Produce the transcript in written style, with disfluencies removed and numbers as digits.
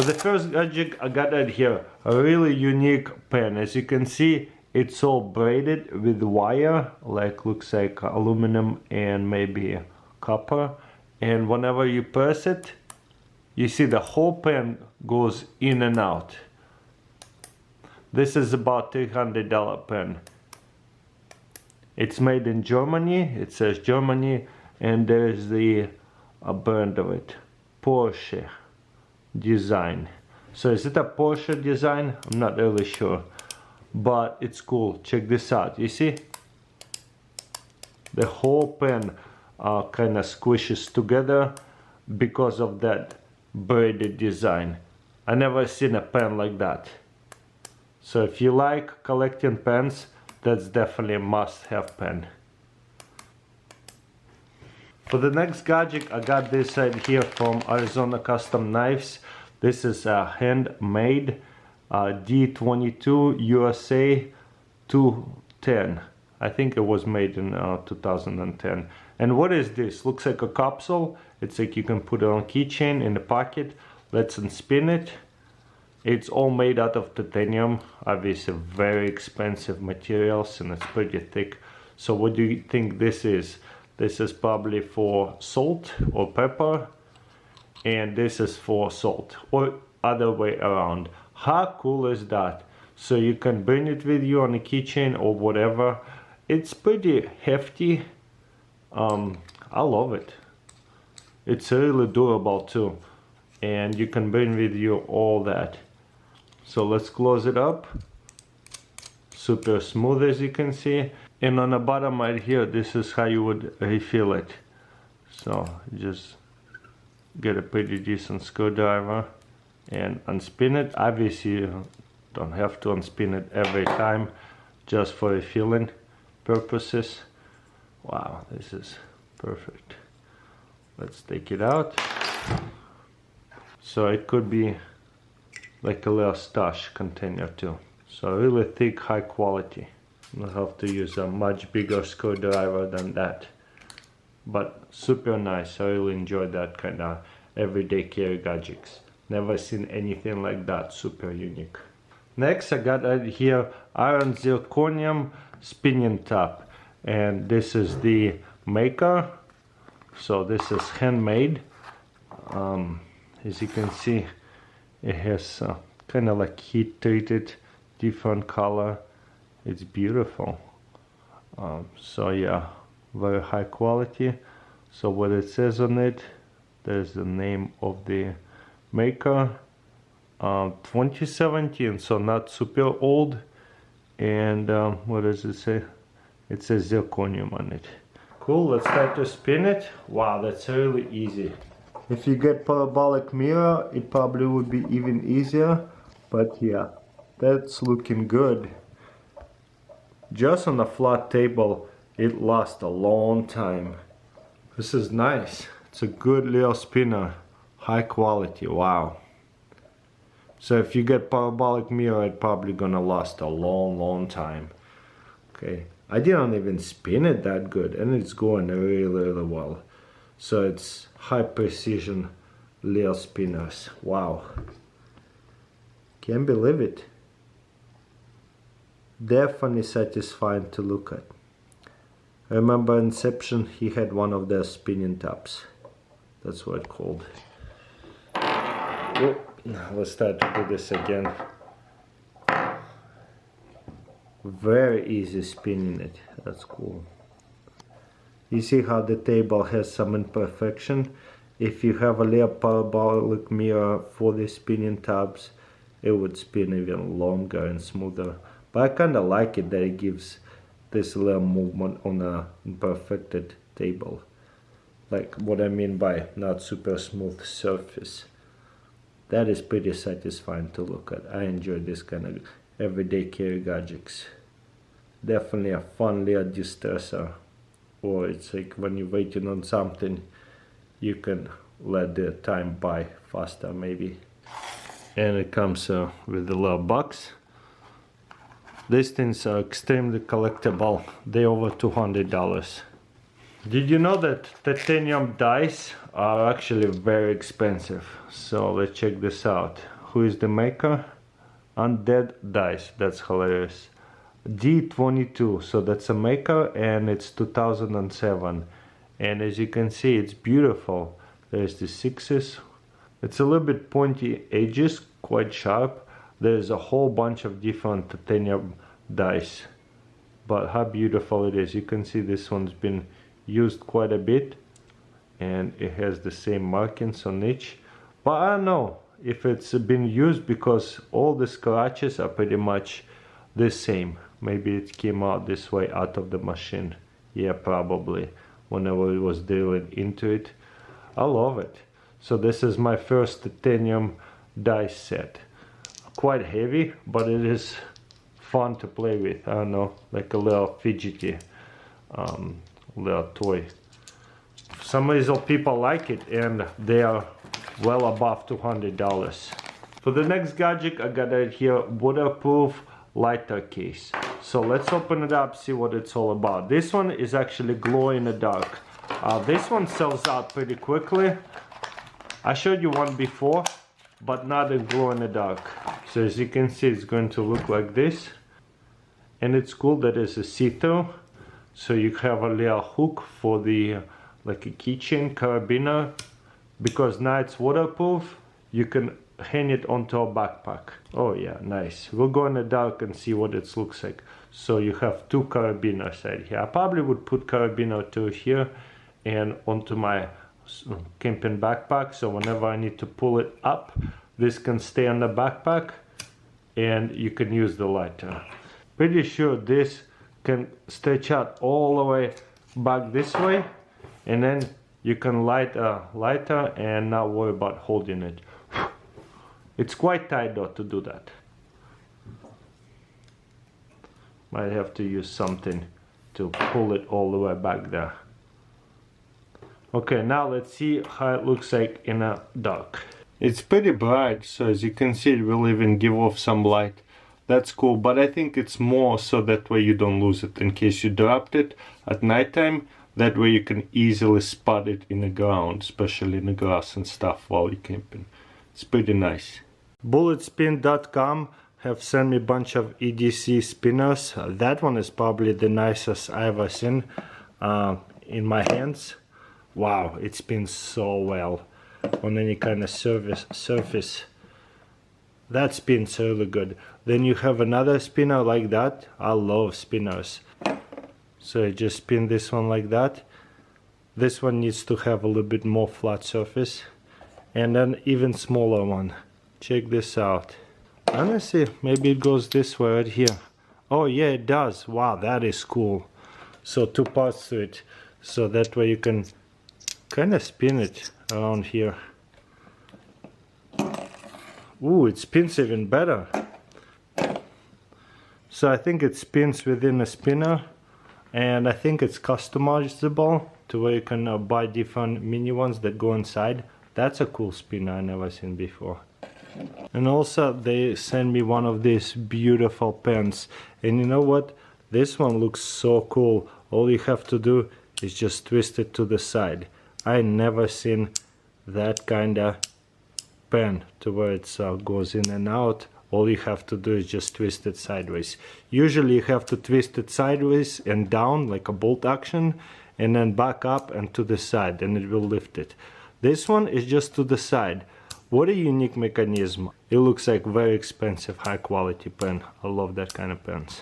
For the first gadget, I got right here a really unique pen. As you can see, it's all braided with wire, like looks like aluminum and maybe copper. And whenever you press it, you see the whole pen goes in and out. This is about $300 pen. It's made in Germany. It says Germany, and there's the brand of it, Porsche Design. So is it a Porsche Design? I'm not really sure, but it's cool. Check this out. You see, the whole pen kind of squishes together because of that braided design. I never seen a pen like that. So if you like collecting pens, that's definitely a must-have pen. For the next gadget, I got this right here from Arizona Custom Knives. This is a Handmade D22 USA 210. I think it was made in 2010. And what is this? Looks like a capsule. It's like you can put it on a keychain in the pocket. Let's unspin it. It's all made out of titanium, obviously very expensive materials, and it's pretty thick. So what do you think this is? This is probably for salt or pepper, and this is for salt, or other way around. How cool is that? So you can bring it with you on a keychain or whatever. It's pretty hefty. I love it. It's really durable too, and you can bring with you all that. So let's close it up. Super smooth, as you can see. And on the bottom right here, this is how you would refill it. So just get a pretty decent screwdriver and unspin it. Obviously you don't have to unspin it every time, just for refilling purposes. Wow, this is perfect. Let's take it out. So it could be like a little stash container too. So really thick, high quality. I'll have to use a much bigger screwdriver than that. But super nice. I really enjoy that kind of everyday carry gadgets. Never seen anything like that. Super unique. Next, I got right here iron zirconium spinning top. And this is the maker. So this is handmade. As you can see, it has kind of like heat treated, different color. It's beautiful. So yeah, very high quality. So what it says on it, there's the name of the maker, 2017, so not super old. And what does it say? It says zirconium on it. Cool, let's try to spin it. Wow, that's really easy. If you get parabolic mirror, it probably would be even easier, but yeah, that's looking good. Just on a flat table, it lasts a long time. This is nice. It's a good little spinner, high quality, wow. So if you get parabolic mirror, it's probably gonna last a long time. Okay, I didn't even spin it that good, and it's going really well. So it's high precision little spinners. Wow. Can't believe it. Definitely satisfying to look at. I remember Inception, he had one of their spinning tops. That's what it's called. Oh, let's start to do this again. Very easy spinning it. That's cool. You see how the table has some imperfection. If you have a little parabolic mirror for the spinning tabs, it would spin even longer and smoother. But I kind of like it that it gives this little movement on a imperfected table. Like what I mean by not super smooth surface. That is pretty satisfying to look at. I enjoy this kind of everyday carry gadgets. Definitely a fun little distressor. Or it's like when you're waiting on something, you can let the time by faster maybe. And it comes with a little box. These things are extremely collectible. They're over $200. Did you know that titanium dies are actually very expensive? So let's check this out. Who is the maker? Undead Dice. That's hilarious. D22, so that's a maker, and it's 2007. And as you can see, it's beautiful. There's the sixes. It's a little bit pointy edges, quite sharp. There's a whole bunch of different titanium dice, but how beautiful it is. You can see this one's been used quite a bit, and it has the same markings on each, but I don't know if it's been used because all the scratches are pretty much the same. Maybe it came out this way out of the machine. Yeah, probably, whenever it was drilling into it. I love it. So this is my first titanium dice set. Quite heavy, but it is fun to play with. I don't know, like a little fidgety little toy. For some reason people like it, and they are well above $200. For the next gadget, I got it here, waterproof lighter case. So let's open it up, see what it's all about. This one is actually glow in the dark. This one sells out pretty quickly. I showed you one before, but not in glow in the dark. So as you can see, it's going to look like this. And it's cool that it's a see-through. So you have a little hook for the, like a keychain carabiner. Because now it's waterproof, you can hang it onto a backpack. Oh yeah, nice. We'll go in the dark and see what it looks like. So you have two carabiners right here. I probably would put carabiner 2 here and onto my camping backpack, so whenever I need to pull it up, this can stay on the backpack and you can use the lighter. Pretty sure this can stretch out all the way back this way, and then you can light a lighter and not worry about holding it. It's quite tight though to do that. Might have to use something to pull it all the way back there. Okay, now let's see how it looks like in a dark. It's pretty bright, so as you can see it will even give off some light. That's cool, but I think it's more so that way you don't lose it in case you dropped it at nighttime. That way you can easily spot it in the ground, especially in the grass and stuff while you're camping. It's pretty nice. Bulletspin.com have sent me a bunch of EDC spinners. That one is probably the nicest I've ever seen in my hands. Wow, it spins so well on any kind of surface. That spins really good. Then you have another spinner like that. I love spinners. So I just spin this one like that. This one needs to have a little bit more flat surface. And then even smaller one. Check this out. Honestly, maybe it goes this way right here. Oh yeah, it does. Wow, that is cool. So 2 parts to it. So that way you can kind of spin it around here. Ooh, it spins even better. So I think it spins within a spinner, and I think it's customizable to where you can buy different mini ones that go inside. That's a cool spinner I never seen before. And also they sent me one of these beautiful pens, and you know what, this one looks so cool. All you have to do is just twist it to the side. I never seen that kind of pen to where it goes in and out. All you have to do is just twist it sideways. Usually you have to twist it sideways and down like a bolt action, and then back up and to the side, and it will lift it. This one is just to the side. What a unique mechanism. It looks like very expensive high quality pen. I love that kind of pens.